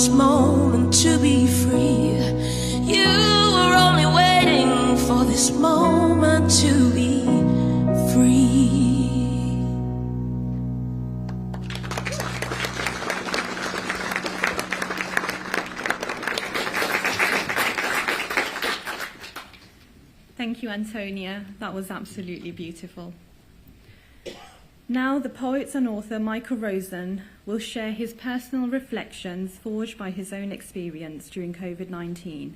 this moment to be free. You were only waiting for this moment to be free. Thank you, Antonia. That was absolutely beautiful. Now, the poet and author Michael Rosen will share his personal reflections forged by his own experience during COVID-19.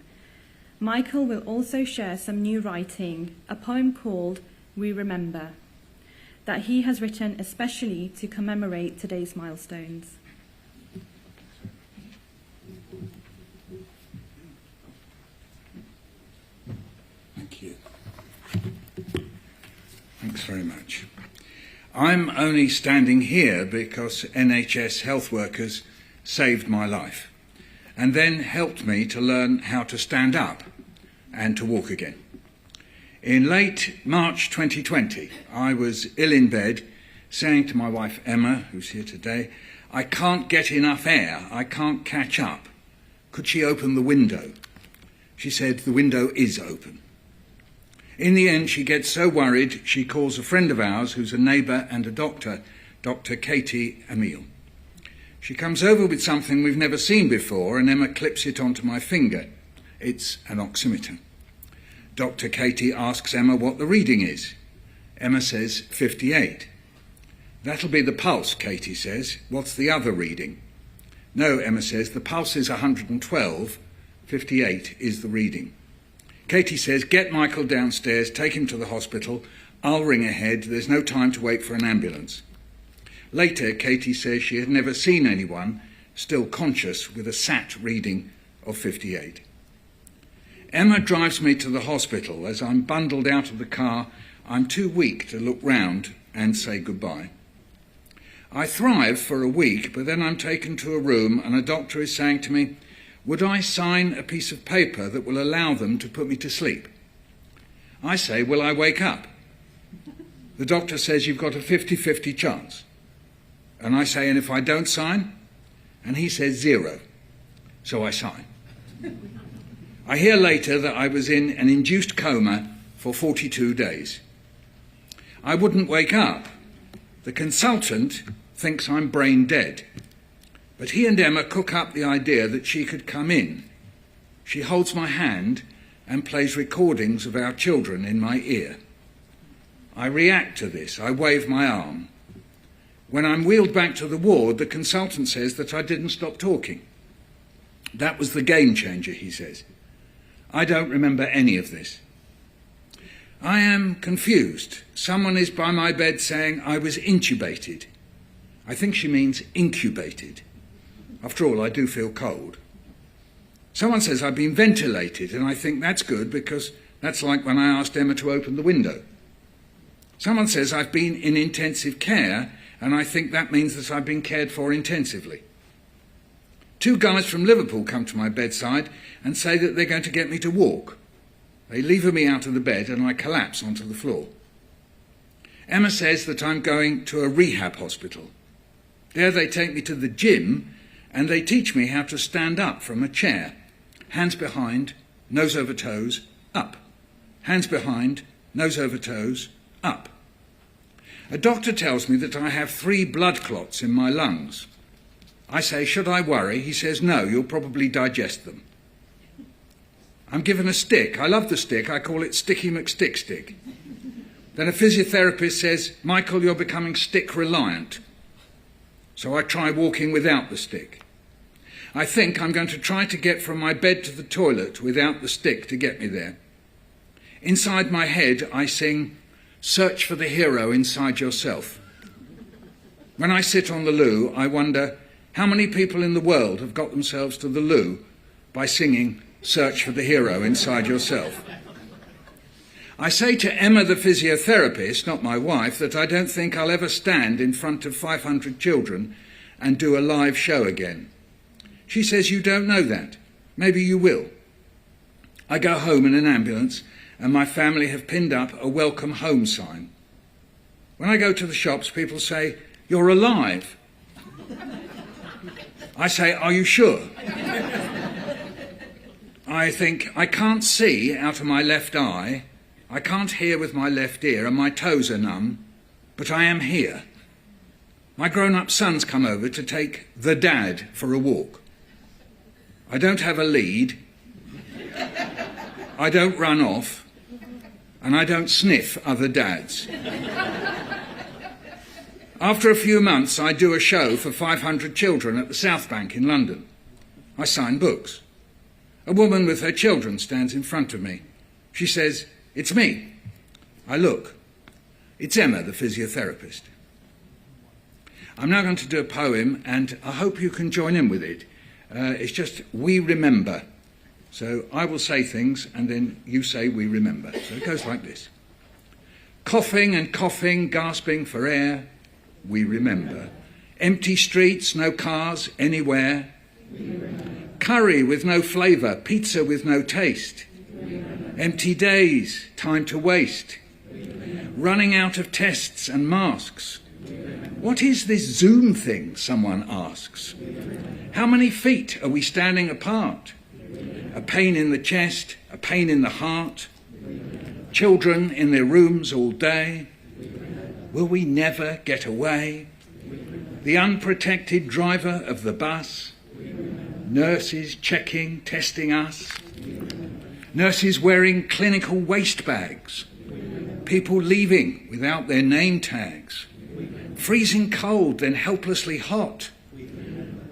Michael will also share some new writing, a poem called We Remember, that he has written especially to commemorate today's milestones. Thank you. Thanks very much. I'm only standing here because NHS health workers saved my life and then helped me to learn how to stand up and to walk again. In late March 2020, I was ill in bed, saying to my wife Emma, who's here today, I can't get enough air, I can't catch up. Could she open the window? She said, the window is open. In the end, she gets so worried, she calls a friend of ours who's a neighbour and a doctor, Dr. Katie Emile. She comes over with something we've never seen before, and Emma clips it onto my finger. It's an oximeter. Dr. Katie asks Emma what the reading is. Emma says 58. That'll be the pulse, Katie says. What's the other reading? No, Emma says, the pulse is 112, 58 is the reading. Katie says, get Michael downstairs, take him to the hospital. I'll ring ahead. There's no time to wait for an ambulance. Later, Katie says she had never seen anyone still conscious with a SAT reading of 58. Emma drives me to the hospital. As I'm bundled out of the car, I'm too weak to look round and say goodbye. I thrive for a week, but then I'm taken to a room and a doctor is saying to me, would I sign a piece of paper that will allow them to put me to sleep? I say, will I wake up? The doctor says, you've got a 50-50 chance. And I say, and if I don't sign? And he says 0. So I sign. I hear later that I was in an induced coma for 42 days. I wouldn't wake up. The consultant thinks I'm brain dead. But he and Emma cook up the idea that she could come in. She holds my hand and plays recordings of our children in my ear. I react to this. I wave my arm. When I'm wheeled back to the ward, the consultant says that I didn't stop talking. That was the game changer, he says. I don't remember any of this. I am confused. Someone is by my bed saying I was intubated. I think she means incubated. After all, I do feel cold. Someone says I've been ventilated, and I think that's good because that's like when I asked Emma to open the window. Someone says I've been in intensive care, and I think that means that I've been cared for intensively. 2 guys from Liverpool come to my bedside and say that they're going to get me to walk. They lever me out of the bed and I collapse onto the floor. Emma says that I'm going to a rehab hospital. There they take me to the gym and they teach me how to stand up from a chair. Hands behind, nose over toes, up. Hands behind, nose over toes, up. A doctor tells me that I have 3 blood clots in my lungs. I say, should I worry? He says, no, you'll probably digest them. I'm given a stick. I love the stick. I call it Sticky McStick Stick. Then a physiotherapist says, Michael, you're becoming stick reliant. So I try walking without the stick. I think I'm going to try to get from my bed to the toilet without the stick to get me there. Inside my head, I sing, search for the hero inside yourself. When I sit on the loo, I wonder how many people in the world have got themselves to the loo by singing, search for the hero inside yourself. I say to Emma, the physiotherapist, not my wife, that I don't think I'll ever stand in front of 500 children and do a live show again. She says, you don't know that. Maybe you will. I go home in an ambulance and my family have pinned up a welcome home sign. When I go to the shops, people say, you're alive. I say, "Are you sure?" I think, "I can't see out of my left eye, I can't hear with my left ear, and my toes are numb, but I am here. My grown-up son's come over to take the dad for a walk. I don't have a lead, I don't run off, and I don't sniff other dads." After a few months, I do a show for 500 children at the South Bank in London. I sign books. A woman with her children stands in front of me. She says, "It's me." I look. It's Emma, the physiotherapist. I'm now going to do a poem, and I hope you can join in with it. It's just, "We remember." So I will say things, and then you say, "We remember." So it goes like this. Coughing and coughing, gasping for air, we remember. Empty streets, no cars anywhere. Curry with no flavour, pizza with no taste. Empty days, time to waste. Running out of tests and masks. What is this Zoom thing, someone asks? How many feet are we standing apart? A pain in the chest, a pain in the heart. Children in their rooms all day. Will we never get away? The unprotected driver of the bus. Nurses checking, testing us. Nurses wearing clinical waste bags. People leaving without their name tags. Freezing cold, then helplessly hot.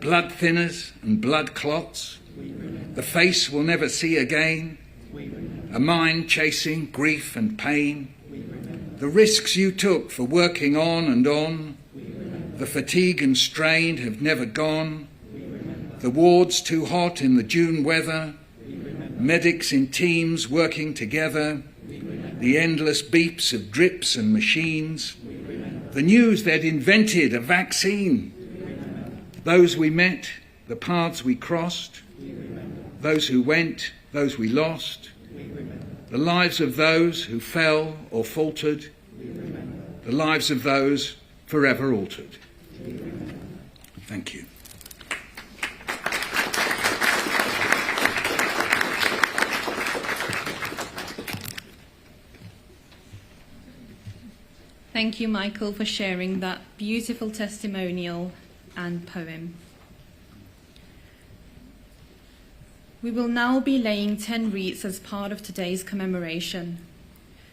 Blood thinners and blood clots. The face we'll never see again. A mind chasing grief and pain. The risks you took for working on and on. The fatigue and strain have never gone. The wards too hot in the June weather. Medics in teams working together. The endless beeps of drips and machines. The news they'd invented a vaccine. Those we met, the paths we crossed. Those who went, those we lost. The lives of those who fell or faltered. The lives of those forever altered. Thank you. Thank you, Michael, for sharing that beautiful testimonial and poem. We will now be laying 10 wreaths as part of today's commemoration.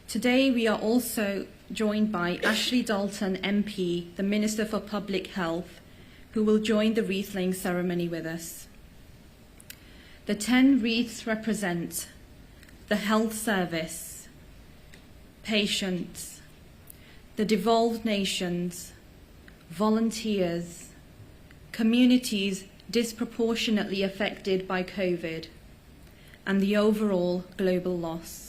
Today we are also joined by Ashley Dalton MP, the Minister for Public Health, who will join the wreath-laying ceremony with us. The 10 wreaths represent the health service, patients, the devolved nations, volunteers, communities disproportionately affected by COVID, and the overall global loss.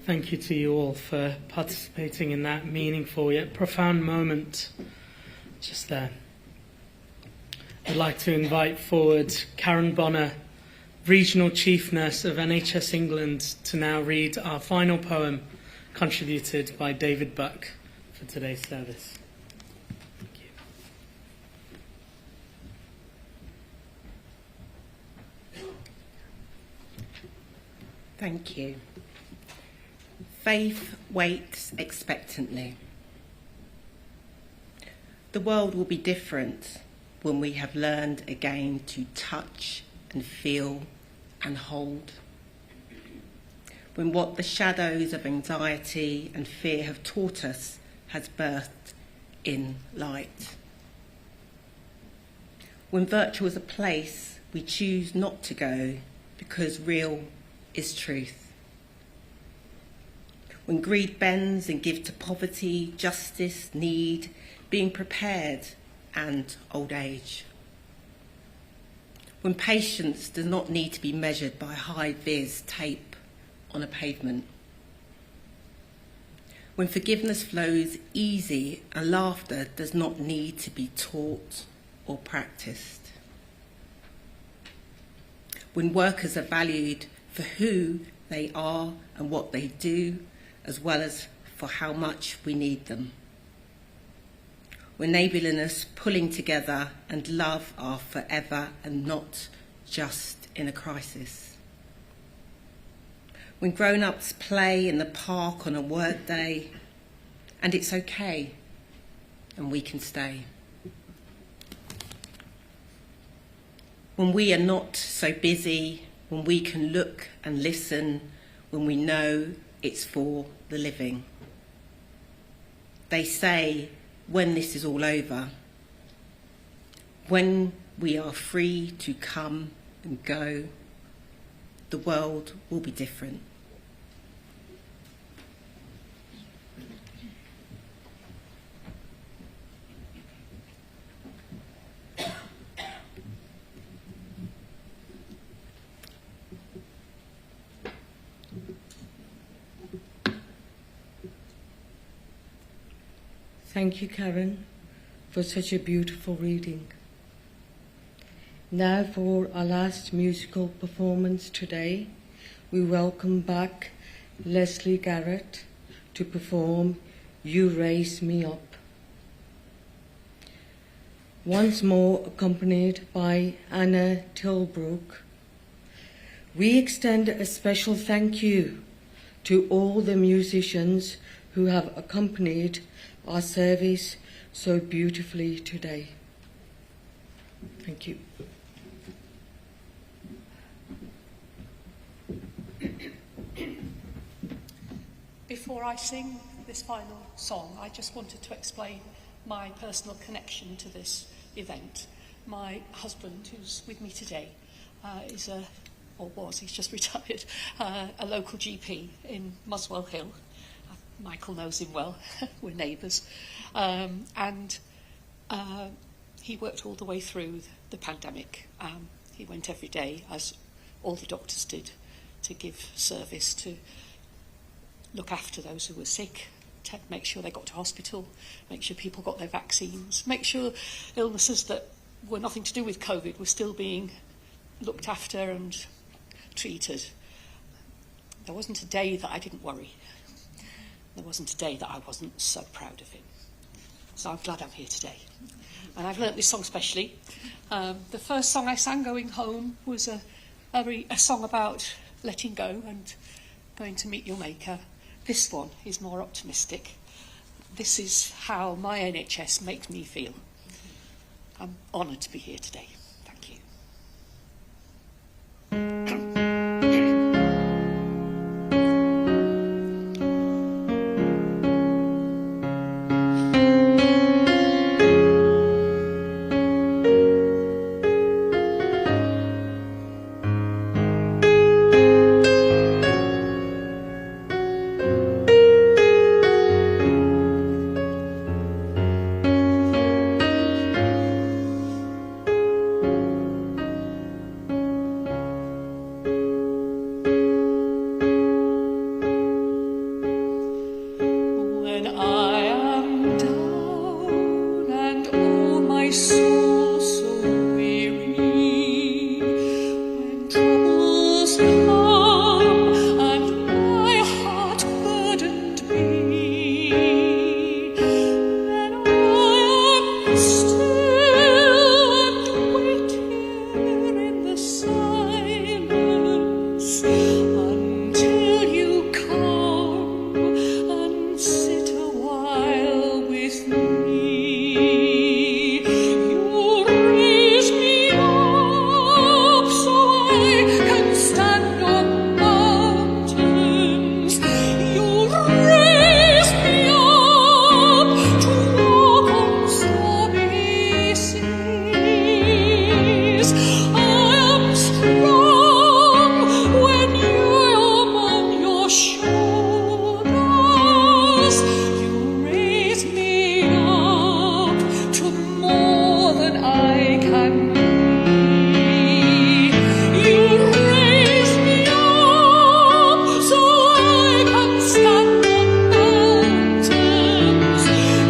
Thank you to you all for participating in that meaningful yet profound moment just there. I'd like to invite forward Karen Bonner, Regional Chief Nurse of NHS England, to now read our final poem contributed by David Buck for today's service. Thank you. Thank you. Faith waits expectantly. The world will be different when we have learned again to touch and feel and hold. When what the shadows of anxiety and fear have taught us has birthed in light. When virtual is a place we choose not to go because real is truth. When greed bends and gives to poverty, justice, need, being prepared and old age. When patience does not need to be measured by high-vis tape on a pavement. When forgiveness flows easy and laughter does not need to be taught or practiced. When workers are valued for who they are and what they do, as well as for how much we need them. When neighbourliness, pulling together and love are forever and not just in a crisis. When grown-ups play in the park on a work day and it's okay and we can stay. When we are not so busy, when we can look and listen, when we know it's for the living. They say, when this is all over, when we are free to come and go, the world will be different. Thank you, Karen, for such a beautiful reading. Now for our last musical performance today, we welcome back Leslie Garrett to perform You Raise Me Up. Once more accompanied by Anna Tilbrook, we extend a special thank you to all the musicians who have accompanied our service so beautifully today. Thank you. Before I sing this final song, I just wanted to explain my personal connection to this event. My husband, who's with me today, is he's just retired, a local GP in Muswell Hill. Michael knows him well, we're neighbours. And he worked all the way through the pandemic. He went every day, as all the doctors did, to give service, to look after those who were sick, to make sure they got to hospital, make sure people got their vaccines, make sure illnesses that were nothing to do with COVID were still being looked after and treated. There wasn't a day that I didn't worry. There wasn't a day that I wasn't so proud of him. So I'm glad I'm here today. And I've learnt this song specially. The first song I sang going home was a song about letting go and going to meet your maker. This one is more optimistic. This is how my NHS makes me feel. I'm honoured to be here today. Thank you. troubles come and my heart burdened be, then I am still and wait here in the silence until you come and sit a while with me. You raise me up so I can stand on mountains. You raise me up to walk on stormy seas. I am strong when you're on your shoulders. You raise me up to more than I can be. You raise me up so I can stand on mountains.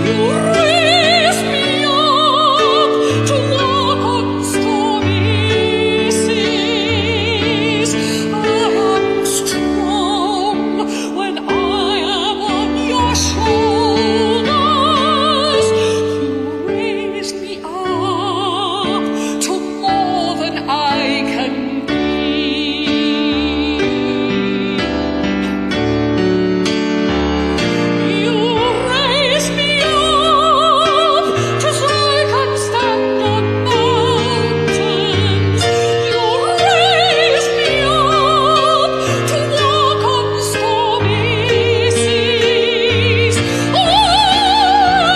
You raise me up to walk on stormy seas. I am strong when I am on your shoulders. You raise me up to more than I can be. You raise me up just so I can stand on mountains. You raise me up to walk on stormy seas. I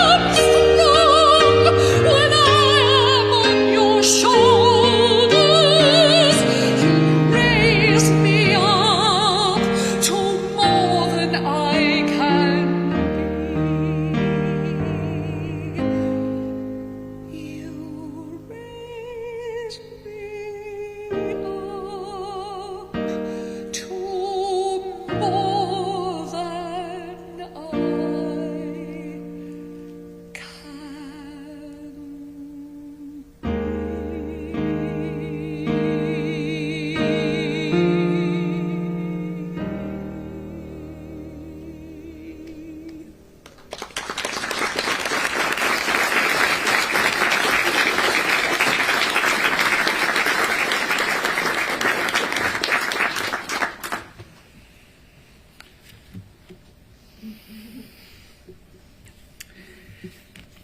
am strong when I am on your shoulders. You raise me up to more than I can be. You raise me up to more than I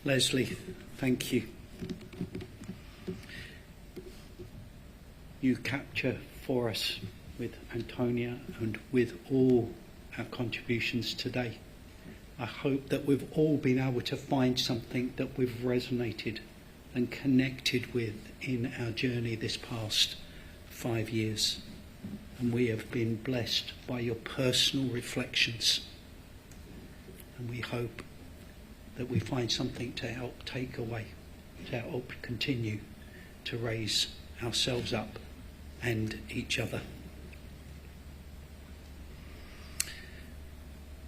Leslie, thank you. You capture for us with Antonia and with all our contributions today. I hope that we've all been able to find something that we've resonated and connected with in our journey this past 5 years. And we have been blessed by your personal reflections. And we hope that we find something to help take away, to help continue to raise ourselves up and each other.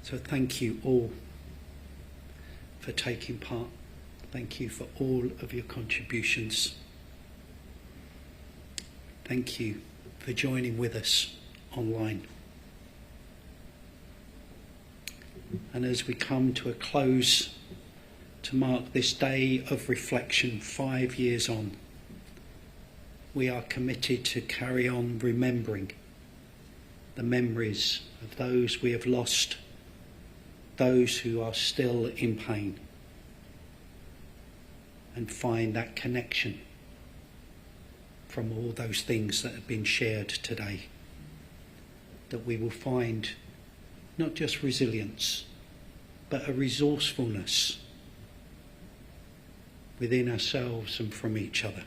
So thank you all for taking part. Thank you for all of your contributions. Thank you for joining with us online. And as we come to a close to mark this day of reflection 5 years on, we are committed to carry on remembering the memories of those we have lost, those who are still in pain, and find that connection from all those things that have been shared today, that we will find not just resilience, but a resourcefulness within ourselves and from each other.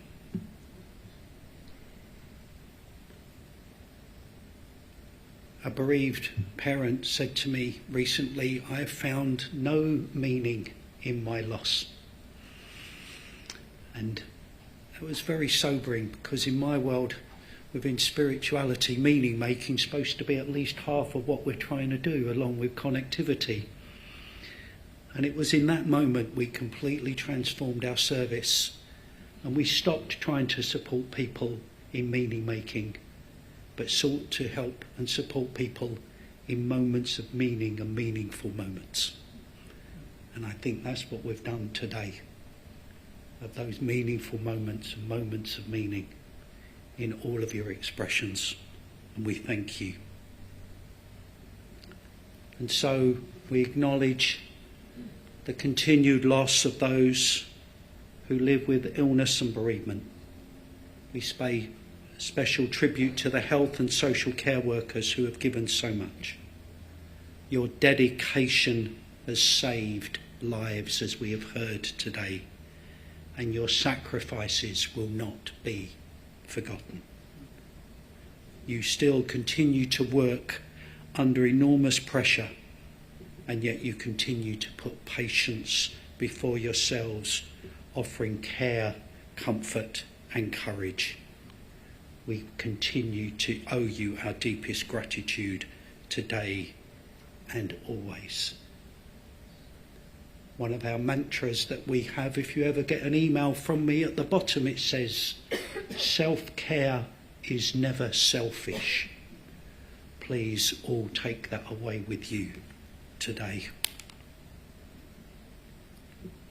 A bereaved parent said to me recently, "I have found no meaning in my loss." And it was very sobering, because in my world, within spirituality, meaning making is supposed to be at least half of what we're trying to do, along with connectivity. And it was in that moment we completely transformed our service, and we stopped trying to support people in meaning making, but sought to help and support people in moments of meaning and meaningful moments. And I think that's what we've done today, of those meaningful moments and moments of meaning in all of your expressions. And we thank you. And so we acknowledge the continued loss of those who live with illness and bereavement. We pay special tribute to the health and social care workers who have given so much. Your dedication has saved lives, as we have heard today, and your sacrifices will not be forgotten. You still continue to work under enormous pressure, and yet you continue to put patients before yourselves, offering care, comfort and courage. We continue to owe you our deepest gratitude today and always. One of our mantras that we have, if you ever get an email from me, at the bottom it says, self-care is never selfish. Please all take that away with you today.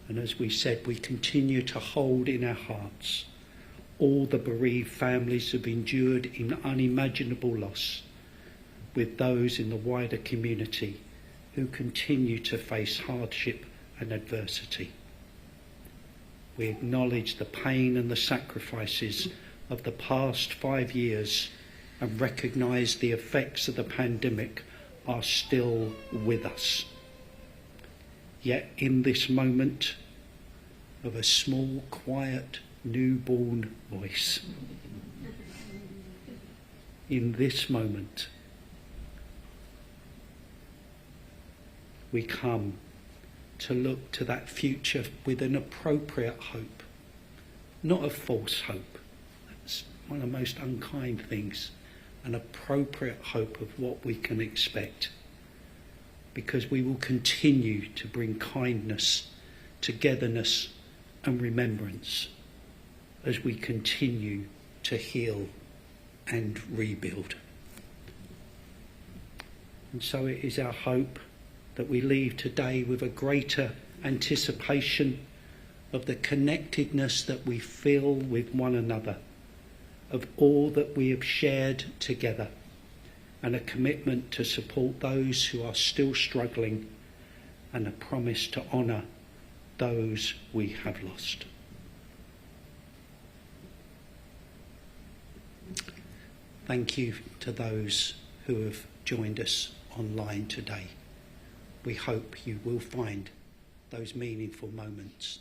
And as we said, we continue to hold in our hearts all the bereaved families who have endured in unimaginable loss, with those in the wider community who continue to face hardship and adversity. We acknowledge the pain and the sacrifices of the past 5 years and recognise the effects of the pandemic are still with us. Yet in this moment of a small, quiet, newborn voice, in this moment, we come to look to that future with an appropriate hope, not a false hope. That's one of the most unkind things, an appropriate hope of what we can expect, because we will continue to bring kindness, togetherness and remembrance as we continue to heal and rebuild. And so it is our hope that we leave today with a greater anticipation of the connectedness that we feel with one another, of all that we have shared together, and a commitment to support those who are still struggling, and a promise to honour those we have lost. Thank you to those who have joined us online today. We hope you will find those meaningful moments